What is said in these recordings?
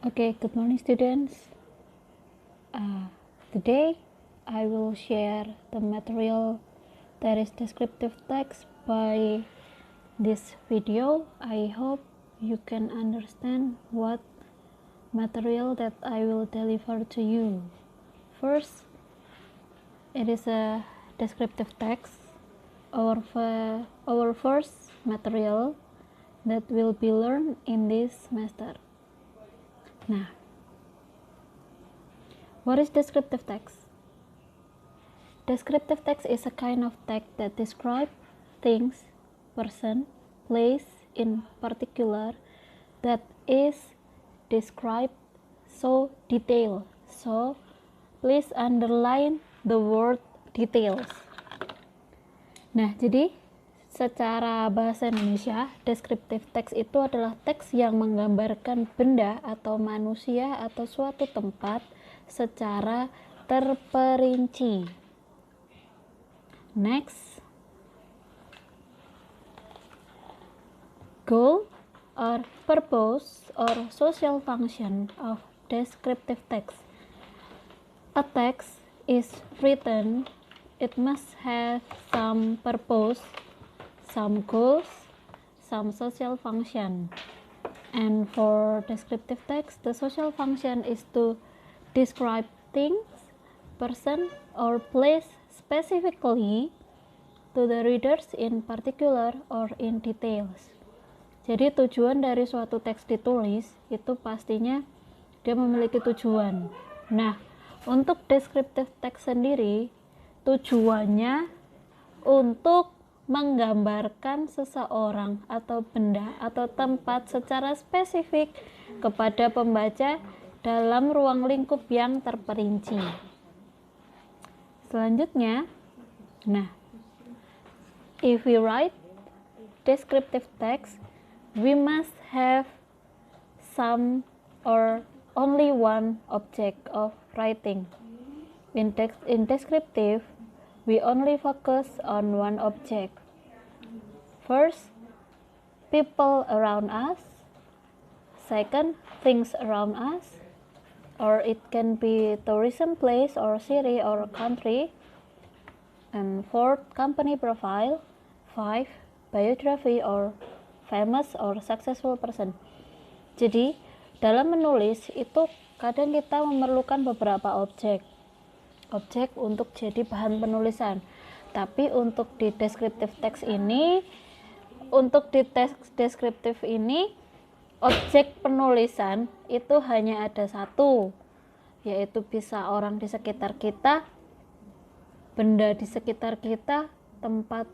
Okay, good morning, students. Today I will share the material that is descriptive text by this video. I hope you can understand what material that I will deliver to you. First, it is a descriptive text, our first material that will be learned in this semester. Nah, what is descriptive text? Descriptive text is a kind of text that describes things, person, place in particular that is described so detailed. So please underline the word details. Nah, jadi secara bahasa Indonesia, descriptive text itu adalah teks yang menggambarkan benda atau manusia atau suatu tempat secara terperinci. Next, goal or purpose or social function of descriptive text. A text is written, it must have some purpose, some goals, some social function. And for descriptive text, the social function is to describe things, person, or place specifically to the readers in particular or in details. Jadi tujuan dari suatu teks ditulis itu pastinya dia memiliki tujuan. Nah, untuk descriptive text sendiri tujuannya untuk menggambarkan seseorang atau benda atau tempat secara spesifik kepada pembaca dalam ruang lingkup yang terperinci. Selanjutnya, nah, if we write descriptive text, we must have some or only one object of writing. In descriptive, we only focus on one object. First, people around us. Second, things around us, or it can be tourism place or city or country. And fourth, company profile. 5, biography or famous or successful person. Jadi dalam menulis itu kadang kita memerlukan beberapa objek untuk jadi bahan penulisan. Tapi untuk di descriptive text ini, objek penulisan itu hanya ada satu, yaitu bisa orang di sekitar kita, benda di sekitar kita, tempat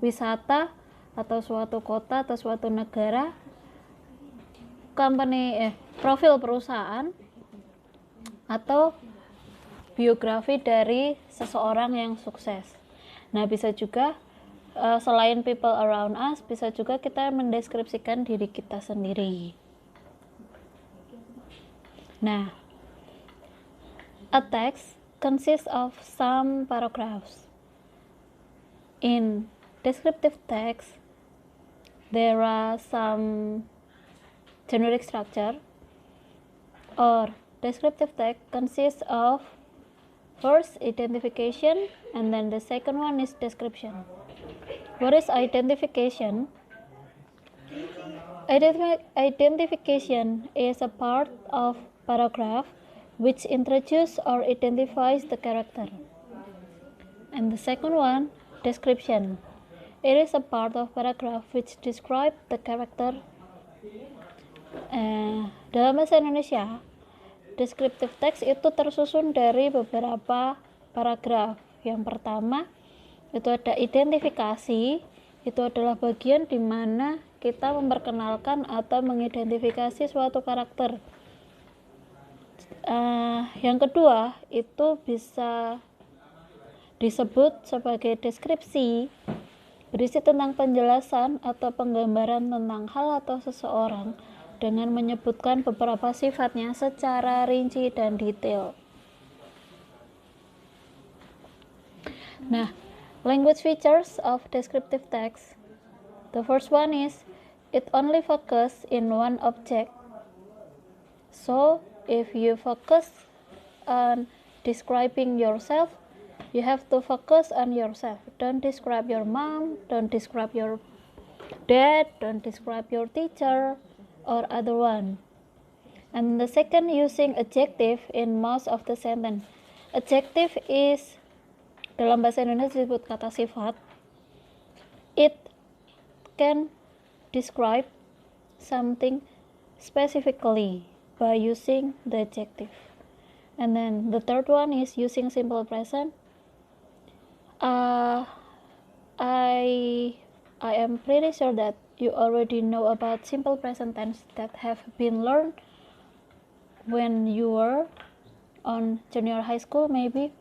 wisata atau suatu kota atau suatu negara, profil perusahaan, atau biografi dari seseorang yang sukses. Nah, bisa juga selain people around us, bisa juga kita mendeskripsikan diri kita sendiri. Nah, a text consists of some paragraphs. In descriptive text, there are some generic structure, or descriptive text consists of first identification, and then the second one is description. What is identification? Identification is a part of paragraph which introduces or identifies the character. And the second one, description. It is a part of paragraph which describes the character. Dalam bahasa Indonesia, descriptive text itu tersusun dari beberapa paragraf. Yang pertama itu ada identifikasi, itu adalah bagian di mana kita memperkenalkan atau mengidentifikasi suatu karakter. Yang kedua itu bisa disebut sebagai deskripsi, berisi tentang penjelasan atau penggambaran tentang hal atau seseorang dengan menyebutkan beberapa sifatnya secara rinci dan detail. Nah, language features of descriptive text. The first one is it only focuses in one object. So if you focus on describing yourself, you have to focus on yourself. Don't describe your mom, don't describe your dad, don't describe your teacher or other one. And the second, using adjective in most of the sentence. Adjective is, dalam bahasa Indonesia disebut kata sifat. It can describe something specifically by using the adjective. And then the third one is using simple present. I am pretty sure that you already know about simple present tense that have been learned when you were on junior high school. Maybe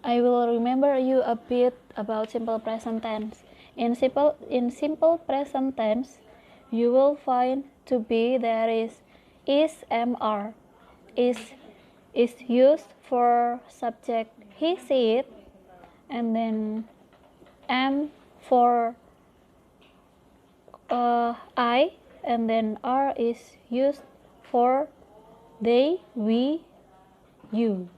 I will remember you a bit about simple present tense. In simple present tense, you will find to be there is mr is used for subject he see it, and then am for I, and then R is used for they, we, you.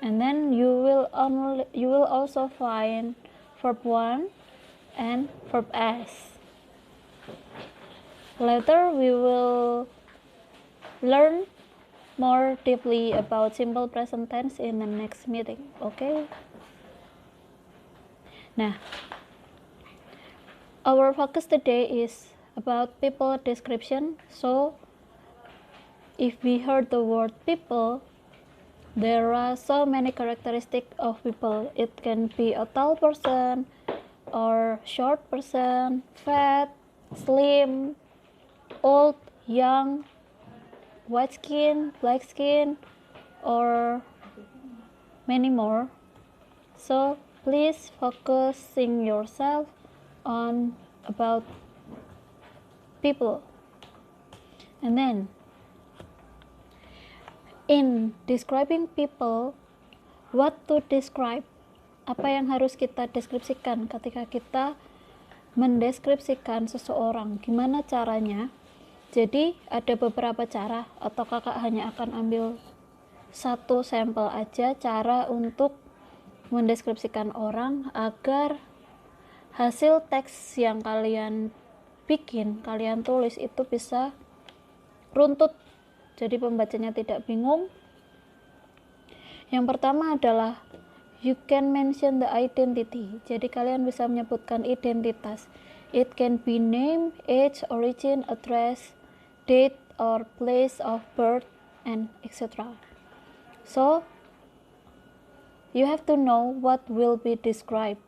And then you will also find verb 1 and verb s. Later we will learn more deeply about simple present tense in the next meeting. Okay? Nah, our focus today is about people description. So if we heard the word people, there are so many characteristics of people. It can be a tall person or short person, fat, slim, old, young, white skin, black skin, or many more. So please focusing yourself on about people. And then in describing people, what to describe, apa yang harus kita deskripsikan ketika kita mendeskripsikan seseorang, gimana caranya. Jadi ada beberapa cara, atau kakak hanya akan ambil satu sampel aja cara untuk mendeskripsikan orang agar hasil teks yang kalian bikin, kalian tulis itu bisa runtut, jadi pembacanya tidak bingung. Yang pertama adalah you can mention the identity. Jadi kalian bisa menyebutkan identitas. It can be name, age, origin, address, date or place of birth, and etc. So you have to know what will be described.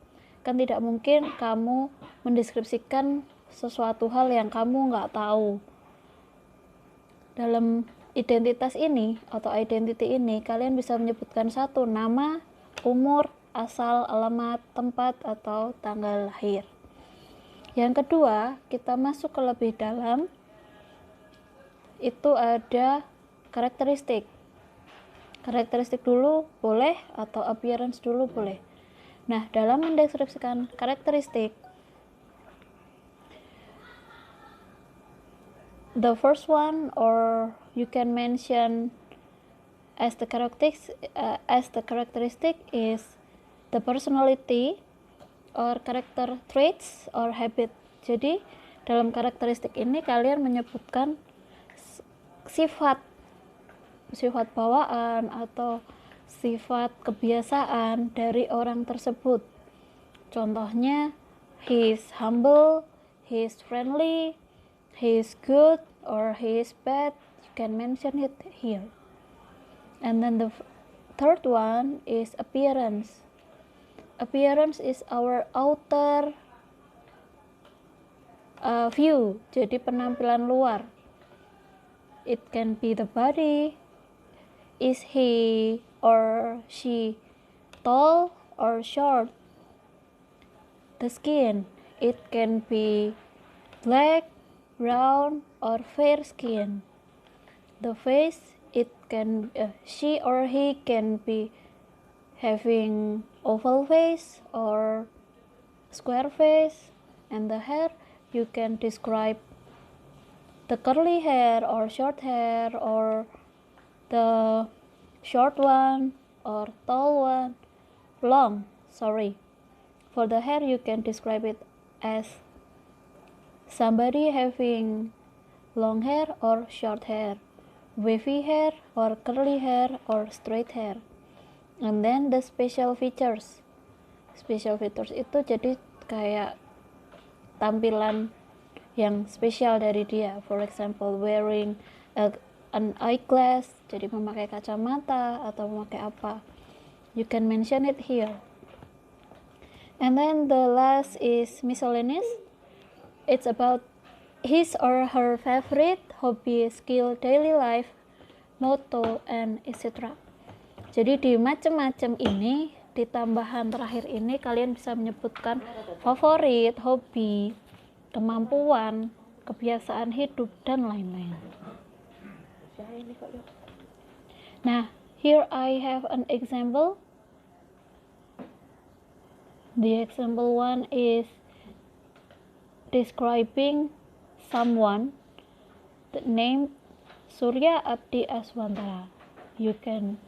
Kan tidak mungkin kamu mendeskripsikan sesuatu hal yang kamu nggak tahu. Dalam identitas ini atau identity ini, kalian bisa menyebutkan satu, nama, umur, asal, alamat, tempat, atau tanggal lahir. Yang kedua, kita masuk ke lebih dalam, itu ada karakteristik. Karakteristik dulu boleh atau appearance dulu boleh. Nah, dalam mendeskripsikan karakteristik, the first one, or you can mention as the characteristic is the personality or character traits or habit. Jadi dalam karakteristik ini kalian menyebutkan sifat bawaan atau sifat kebiasaan dari orang tersebut. Contohnya, he is humble, he is friendly, he is good, or he is bad. You can mention it here. And then the third one is appearance. Appearance is our outer view, jadi penampilan luar. It can be the body. Is he or she tall or short? The skin. It can be black, brown, or fair skin. The face. It can she or he can be having oval face or square face. And the hair, you can describe the curly hair or short hair, or the short one or tall one, long, sorry. For the hair, you can describe it as somebody having long hair or short hair, wavy hair or curly hair or straight hair. And then the special features itu jadi kayak tampilan yang spesial dari dia. For example, wearing an eyeglass, jadi memakai kacamata atau memakai apa. You can mention it here. And then the last is miscellaneous. It's about his or her favorite hobby, skill, daily life, motto, and etc. Jadi di macam-macam ini, di tambahan terakhir ini kalian bisa menyebutkan favorit, hobi, kemampuan, kebiasaan hidup, dan lain-lain. Nah, here I have an example. The example one is describing someone named Surya Abdi Aswantara. You can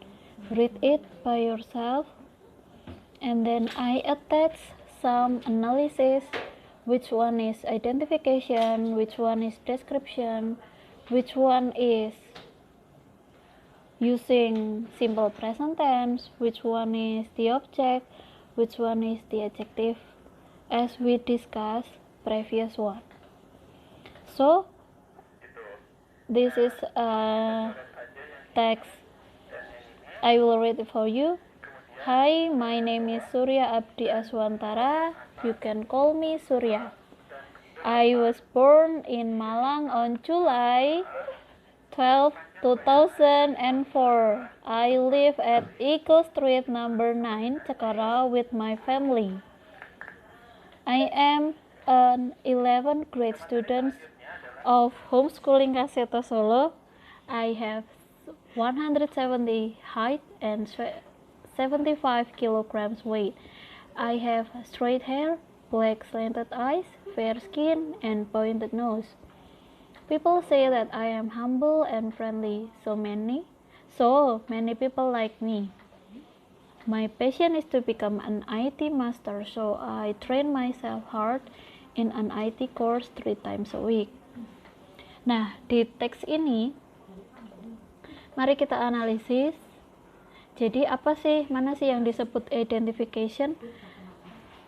read it by yourself, and then I attach some analysis, which one is identification, which one is description, which one is using simple present tense, which one is the object, which one is the adjective, as we discussed previous one. So this is a text. I will read it for you. Hi, my name is Surya Abdi Aswantara. You can call me Surya. I was born in Malang on July 12, 2004. I live at Eagle Street number 9, Cekara with my family. I am an 11th grade student of homeschooling Kaseto Solo. I have 170 height and 75 kilograms weight. I have straight hair, black slanted eyes, fair skin, and pointed nose. People say that I am humble and friendly, so many people like me. My passion is to become an IT master, so I train myself hard in an IT course 3 times a week. Nah, di teks ini mari kita analisis. Jadi mana sih yang disebut identification?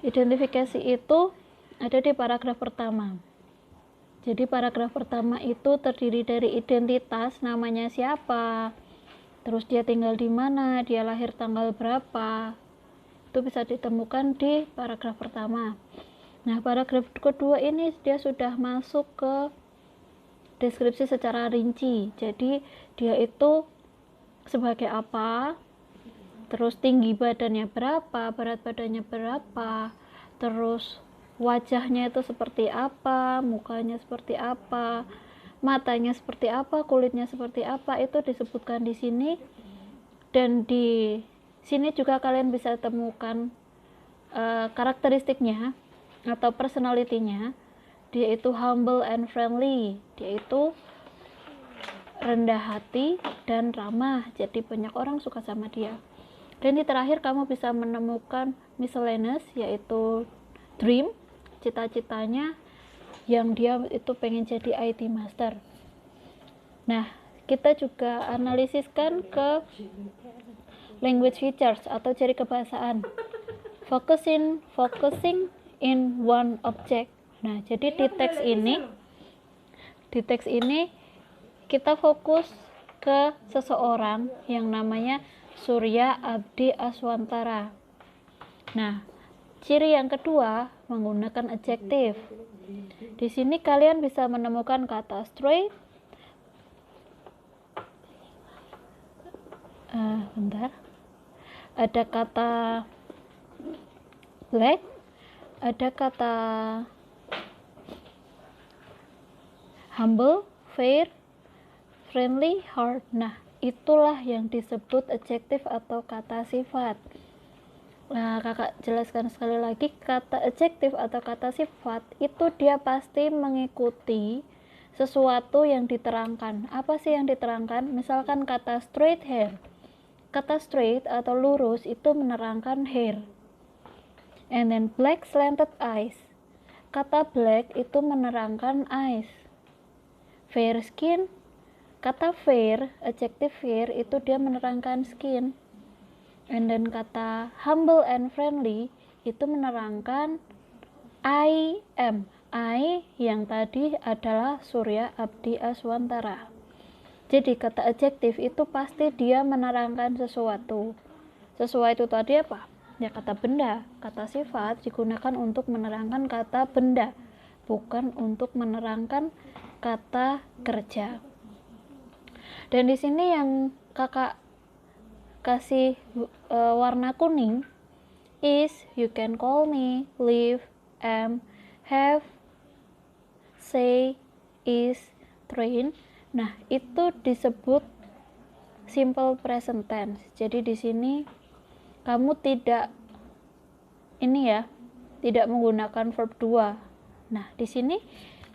Identifikasi itu ada di paragraf pertama. Jadi paragraf pertama itu terdiri dari identitas, namanya siapa, terus dia tinggal di mana, dia lahir tanggal berapa. Itu bisa ditemukan di paragraf pertama. Nah, paragraf kedua ini dia sudah masuk ke deskripsi secara rinci. Jadi dia itu sebagai apa, terus tinggi badannya berapa, berat badannya berapa, terus wajahnya itu seperti apa, mukanya seperti apa, matanya seperti apa, kulitnya seperti apa, itu disebutkan di sini. Dan di sini juga kalian bisa temukan karakteristiknya atau personality-nya. Dia itu humble and friendly, dia itu rendah hati dan ramah, jadi banyak orang suka sama dia. Dan di terakhir kamu bisa menemukan miscellaneous, yaitu dream, cita-citanya yang dia itu pengen jadi IT master. Nah, kita juga analisiskan ke language features atau ciri kebahasaan. Focusing in one object. Nah, jadi di teks ini kita fokus ke seseorang yang namanya Surya Abdi Aswantara. Nah, ciri yang kedua menggunakan adjektif. Di sini kalian bisa menemukan kata straight, ada kata black, ada kata humble, fair, friendly, hard. Nah, itulah yang disebut adjektif atau kata sifat. Nah, kakak jelaskan sekali lagi, kata adjektif atau kata sifat itu dia pasti mengikuti sesuatu yang diterangkan. Apa sih yang diterangkan? Misalkan kata straight hair. Kata straight atau lurus itu menerangkan hair. And then black slanted eyes. Kata black itu menerangkan eyes. Fair skin. Kata fair, adjective fair itu dia menerangkan skin. And then kata humble and friendly itu menerangkan I am. I yang tadi adalah Surya Abdi Aswantara. Jadi kata adjektif itu pasti dia menerangkan sesuatu. Sesuatu tadi apa? Ya kata benda. Kata sifat digunakan untuk menerangkan kata benda, bukan untuk menerangkan kata kerja. Dan di sini yang kakak kasih warna kuning is you can call me, live, am, have, say, is, train. Nah, itu disebut simple present tense. Jadi di sini kamu tidak tidak menggunakan verb 2. Nah, di sini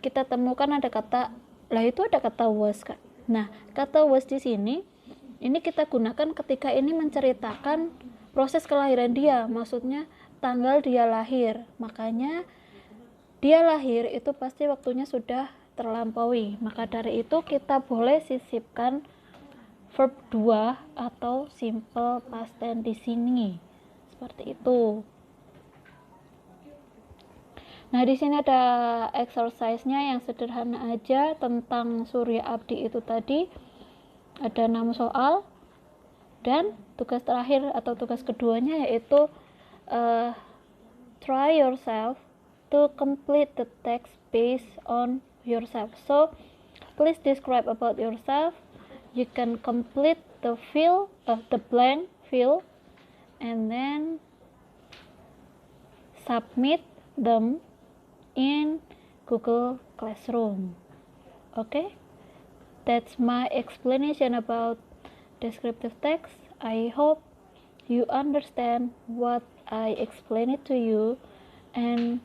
kita temukan ada kata, lah itu ada kata was kan. Nah, kata was di sini ini kita gunakan ketika ini menceritakan proses kelahiran dia, maksudnya tanggal dia lahir. Makanya dia lahir itu pasti waktunya sudah terlampaui. Maka dari itu kita boleh sisipkan verb 2 atau simple past tense di sini. Seperti itu. Nah, di sini ada exercise-nya yang sederhana aja tentang Surya Abdi itu tadi. Ada 6 soal dan tugas terakhir atau tugas keduanya yaitu try yourself to complete the text based on yourself. So please describe about yourself. You can complete the blank field and then submit them in Google Classroom. Okay, that's my explanation about descriptive text. I hope you understand what I explained it to you, and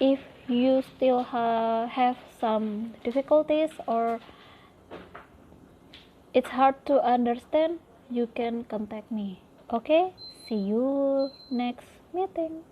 if you still have some difficulties or it's hard to understand, you can contact me. Okay, see you next meeting.